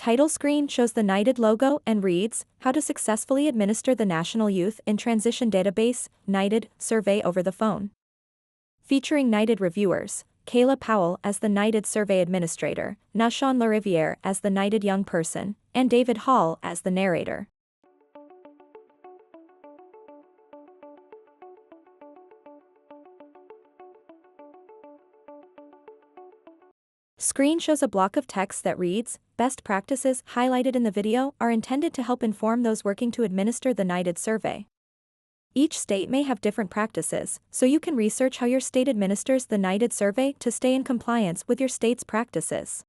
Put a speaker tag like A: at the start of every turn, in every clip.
A: title screen shows the NYTD logo and reads, How to Successfully Administer the National Youth in Transition Database, NYTD, Survey over the Phone. Featuring NYTD reviewers, Kayla Powell as the NYTD Survey Administrator, Nashon Lariviere as the NYTD Young Person, and David Hall as the narrator. Screen shows a block of text that reads, Best practices highlighted in the video are intended to help inform those working to administer the NYTD survey. Each state may have different practices, so you can research how your state administers the NYTD survey to stay in compliance with your state's practices.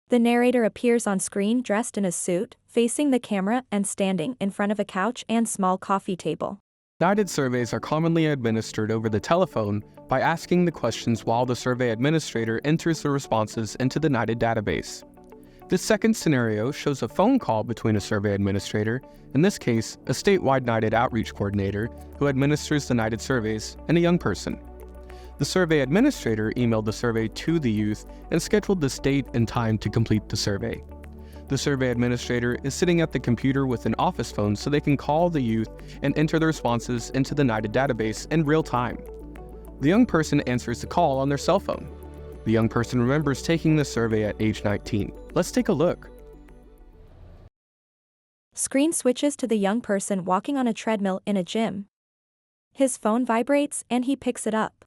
A: The narrator appears on screen dressed in a suit, facing the camera and standing in front of a couch and small coffee table.
B: NYTD surveys are commonly administered over the telephone by asking the questions while the survey administrator enters the responses into the NYTD database. This second scenario shows a phone call between a survey administrator, in this case, a statewide NYTD outreach coordinator who administers the NYTD surveys, and a young person. The survey administrator emailed the survey to the youth and scheduled the date and time to complete the survey. The survey administrator is sitting at the computer with an office phone so they can call the youth and enter the responses into the NYTD database in real time. The young person answers the call on their cell phone. The young person remembers taking the survey at age 19. Let's take a look.
A: Screen switches to the young person walking on a treadmill in a gym. His phone vibrates and he picks it up.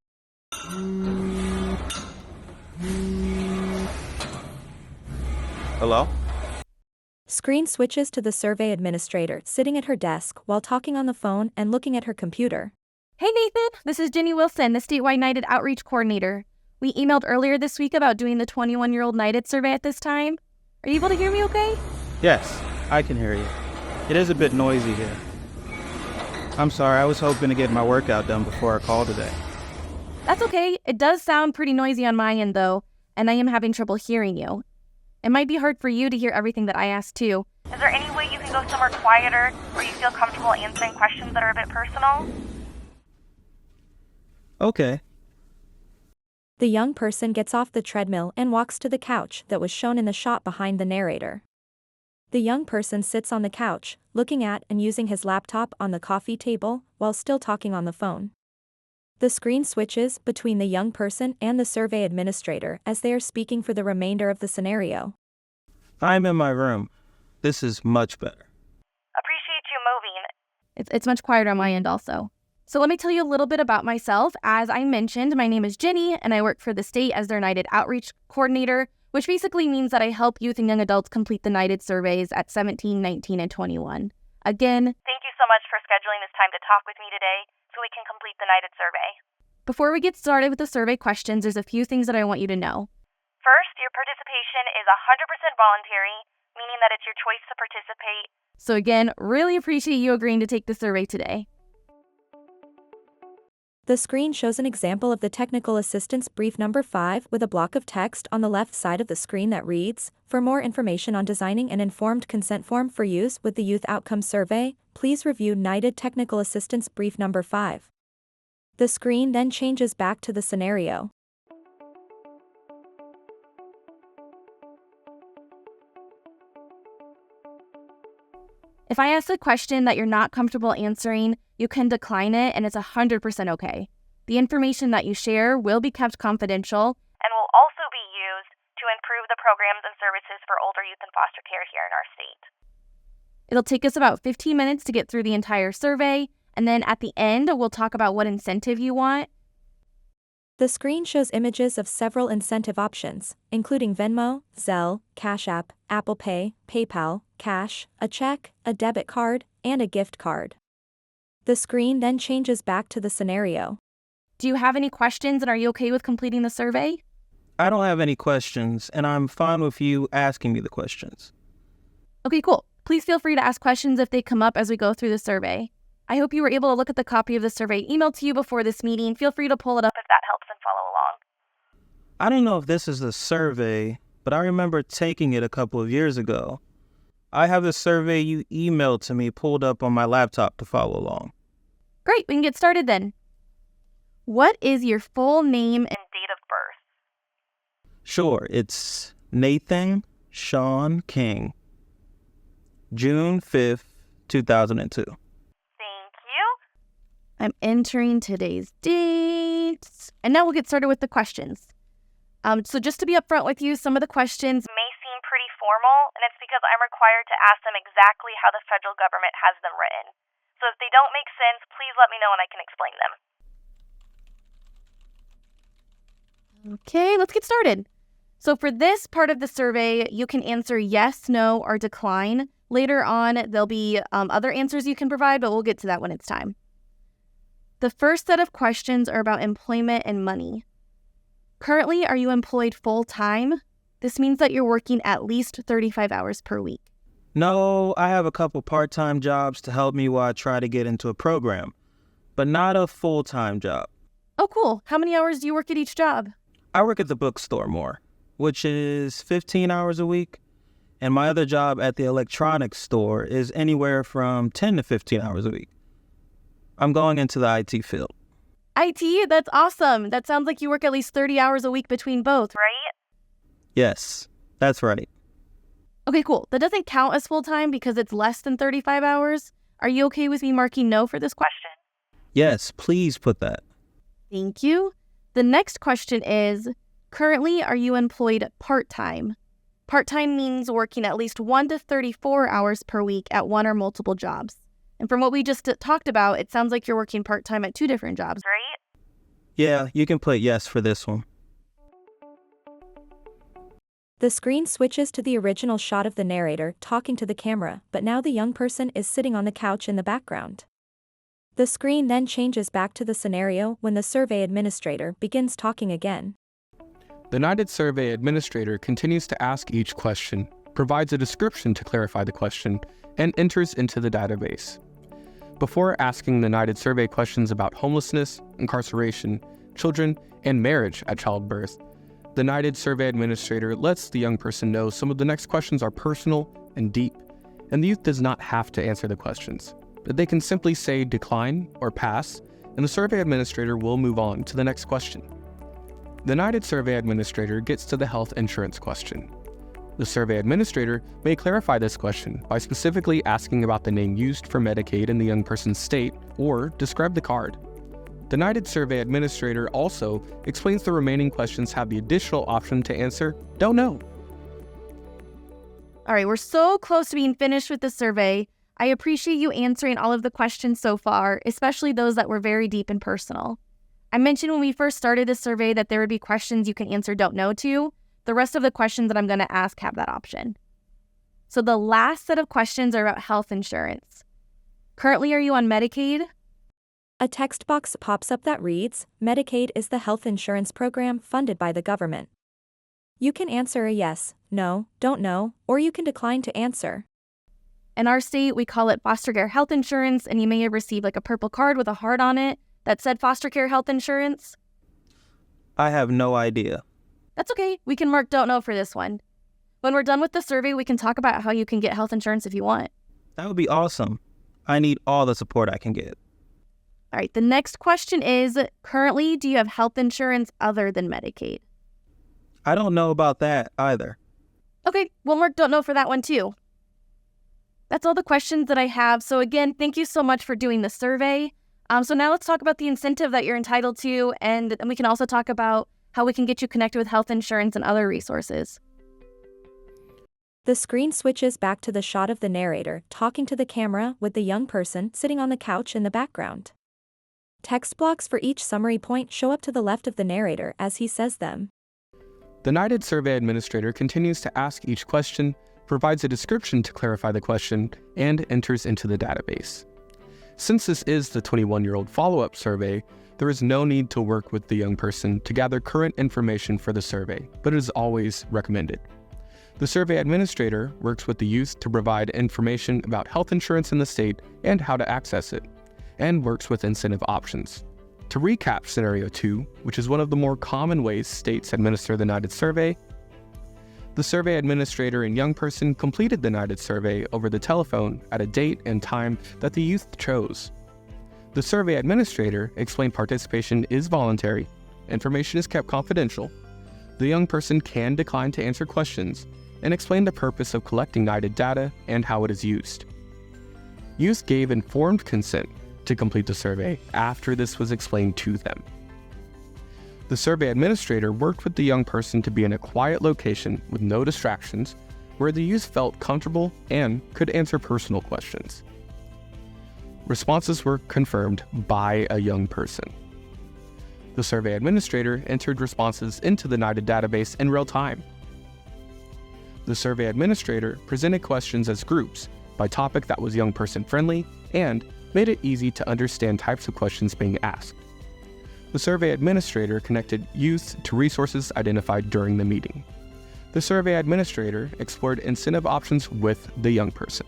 C: Hello?
A: Screen switches to the survey administrator sitting at her desk while talking on the phone and looking at her computer.
D: Hey Nathan, this is Jenny Wilson, the statewide NYTD outreach coordinator. We emailed earlier this week about doing the 21-year-old NYTD survey at this time. Are you able to hear me okay?
C: Yes, I can hear you. It is a bit noisy here. I'm sorry, I was hoping to get my workout done before our call today.
D: That's okay. It does sound pretty noisy on my end though, and I am having trouble hearing you. It might be hard for you to hear everything that I asked too.
E: Is there any way you can go somewhere quieter where you feel comfortable answering questions that are a bit personal?
C: Okay.
A: The young person gets off the treadmill and walks to the couch that was shown in the shot behind the narrator. The young person sits on the couch, looking at and using his laptop on the coffee table while still talking on the phone. The screen switches between the young person and the survey administrator as they are speaking for the remainder of the scenario.
C: I'm in my room. This is much better.
E: Appreciate you moving.
D: It's much quieter on my end also. So let me tell you a little bit about myself. As I mentioned, my name is Jenny, and I work for the state as their NYTD outreach coordinator, which basically means that I help youth and young adults complete the NYTD surveys at 17, 19, and 21. Again,
E: Thank you so much for scheduling this time to talk with me today so we can complete the NYTD survey.
D: before we get started with the survey questions, there's a few things that I want you to know.
E: First, your participation is 100% voluntary, meaning that it's your choice to participate.
D: So again, really appreciate you agreeing to take the survey today.
A: The screen shows an example of the Technical Assistance Brief number 5 with a block of text on the left side of the screen that reads, For more information on designing an informed consent form for use with the Youth Outcome Survey, please review NYTD Technical Assistance Brief number 5. The screen then changes back to the scenario.
D: If I ask a question that you're not comfortable answering, you can decline it and it's 100% okay. The information that you share will be kept confidential
E: And will also be used to improve the programs and services for older youth in foster care here in our state.
D: It'll take us about 15 minutes to get through the entire survey, and then at the end, we'll talk about what incentive you want.
A: The screen shows images of several incentive options, including Venmo, Zelle, Cash App, Apple Pay, PayPal, cash, a check, a debit card, and a gift card. The screen then changes back to the scenario.
D: Do you have any questions, and are you okay with completing the survey?
C: I don't have any questions, and I'm fine with you asking me the questions.
D: Okay, cool. Please feel free to ask questions if they come up as we go through the survey. I hope you were able to look at the copy of the survey emailed to you before this meeting. Feel free to pull it up
E: If that helps and follow along.
C: I don't know if this is the survey, but I remember taking it a couple of years ago. I have the survey you emailed to me pulled up on my laptop to follow along.
D: Great, we can get started then. What is your full name and
E: And date of
C: Sure, it's Nathan Sean King, June 5th, 2002.
E: Thank you.
D: I'm entering today's date. And now we'll get started with the questions. So just to be upfront with you, some of the questions
E: May seem pretty formal, and it's because I'm required to ask them exactly how the federal government has them written. So if they don't make sense, please let me know and I can explain them.
D: Okay, let's get started. So for this part of the survey, you can answer yes, no, or decline. Later on, there'll be other answers you can provide, but we'll get to that when it's time. The first set of questions are about employment and money. Currently, are you employed full-time? This means that you're working at least 35 hours per week.
C: No, I have a couple part-time jobs to help me while I try to get into a program, but not a full-time job.
D: Oh, cool. How many hours do you work at each job?
C: I work at the bookstore more, which is 15 hours a week, and my other job at the electronics store is anywhere from 10 to 15 hours a week. I'm going into the IT field.
D: IT? That's awesome. That sounds like you work at least 30 hours a week between both.
E: Right?
C: Yes, that's right.
D: Okay, cool. That doesn't count as full-time because it's less than 35 hours. Are you okay with me marking no for this question?
C: Yes, please put that.
D: Thank you. The next question is, currently, are you employed part-time? Part-time means working at least 1 to 34 hours per week at one or multiple jobs. And from what we just talked about, it sounds like you're working part-time at 2 different jobs.
E: Right?
C: Yeah, you can put yes for this one.
A: The screen switches to the original shot of the narrator talking to the camera, but now the young person is sitting on the couch in the background. The screen then changes back to the scenario when the survey administrator begins talking again.
B: The NYTD survey administrator continues to ask each question, provides a description to clarify the question, and enters into the database. Before asking the NYTD survey questions about homelessness, incarceration, children, and marriage at childbirth, the NYTD survey administrator lets the young person know some of the next questions are personal and deep, and the youth does not have to answer the questions. But they can simply say decline or pass, and the survey administrator will move on to the next question. The NYTD survey administrator gets to the health insurance question. The survey administrator may clarify this question by specifically asking about the name used for Medicaid in the young person's state or describe the card. The NYTD survey administrator also explains the remaining questions have the additional option to answer don't know.
D: All right, we're so close to being finished with the survey. I appreciate you answering all of the questions so far, especially those that were very deep and personal. I mentioned when we first started this survey that there would be questions you can answer don't know to. The rest of the questions that I'm going to ask have that option. So the last set of questions are about health insurance. Currently, are you on Medicaid?
A: A text box pops up that reads, Medicaid is the health insurance program funded by the government. You can answer a yes, no, don't know, or you can decline to answer.
D: In our state, we call it foster care health insurance, and you may have received like a purple card with a heart on it that said foster care health insurance.
C: I have no idea.
D: That's okay. We can mark don't know for this one. When we're done with the survey, we can talk about how you can get health insurance if you want.
C: That would be awesome. I need all the support I can get.
D: All right, the next question is, currently, do you have health insurance other than Medicaid?
C: I don't know about that either.
D: Okay, we'll mark don't know for that one too. That's all the questions that I have. So again, thank you so much for doing the survey. So now let's talk about the incentive that you're entitled to, and we can also talk about how we can get you connected with health insurance and other resources.
A: The screen switches back to the shot of the narrator talking to the camera with the young person sitting on the couch in the background. Text blocks for each summary point show up to the left of the narrator as he says them.
B: The NYTD survey administrator continues to ask each question, provides a description to clarify the question, and enters into the database. Since this is the 21-year-old follow-up survey, there is no need to work with the young person to gather current information for the survey, but it is always recommended. The survey administrator works with the youth to provide information about health insurance in the state and how to access it, and works with incentive options. To recap Scenario 2, which is one of the more common ways states administer the NYTD survey, the survey administrator and young person completed the NYTD survey over the telephone at a date and time that the youth chose. The survey administrator explained participation is voluntary, information is kept confidential, the young person can decline to answer questions and explain the purpose of collecting NYTD data and how it is used. Youth gave informed consent to complete the survey after this was explained to them. The survey administrator worked with the young person to be in a quiet location with no distractions, where the youth felt comfortable and could answer personal questions. Responses were confirmed by a young person. The survey administrator entered responses into the NYTD database in real time. The survey administrator presented questions as groups by topic that was young person friendly and made it easy to understand types of questions being asked. The survey administrator connected youth to resources identified during the meeting. The survey administrator explored incentive options with the young person.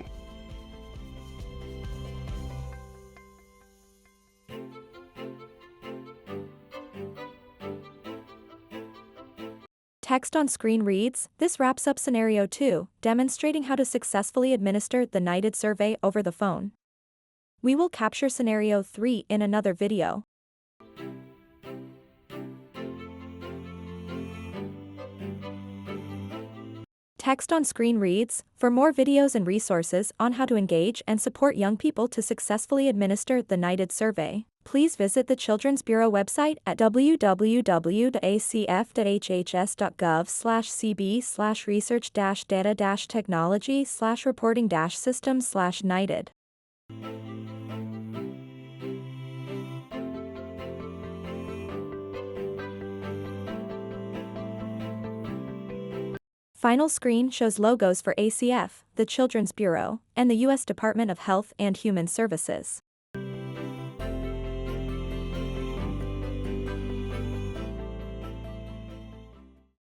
A: Text on screen reads, "This wraps up Scenario 2, demonstrating how to successfully administer the NYTD survey over the phone. We will capture Scenario 3 in another video." Text on screen reads, "For more videos and resources on how to engage and support young people to successfully administer the NYTD survey, please visit the Children's Bureau website at www.acf.hhs.gov/cb/research-data-technology/reporting-systems/NYTD. Final screen shows logos for ACF, the Children's Bureau, and the U.S. Department of Health and Human Services.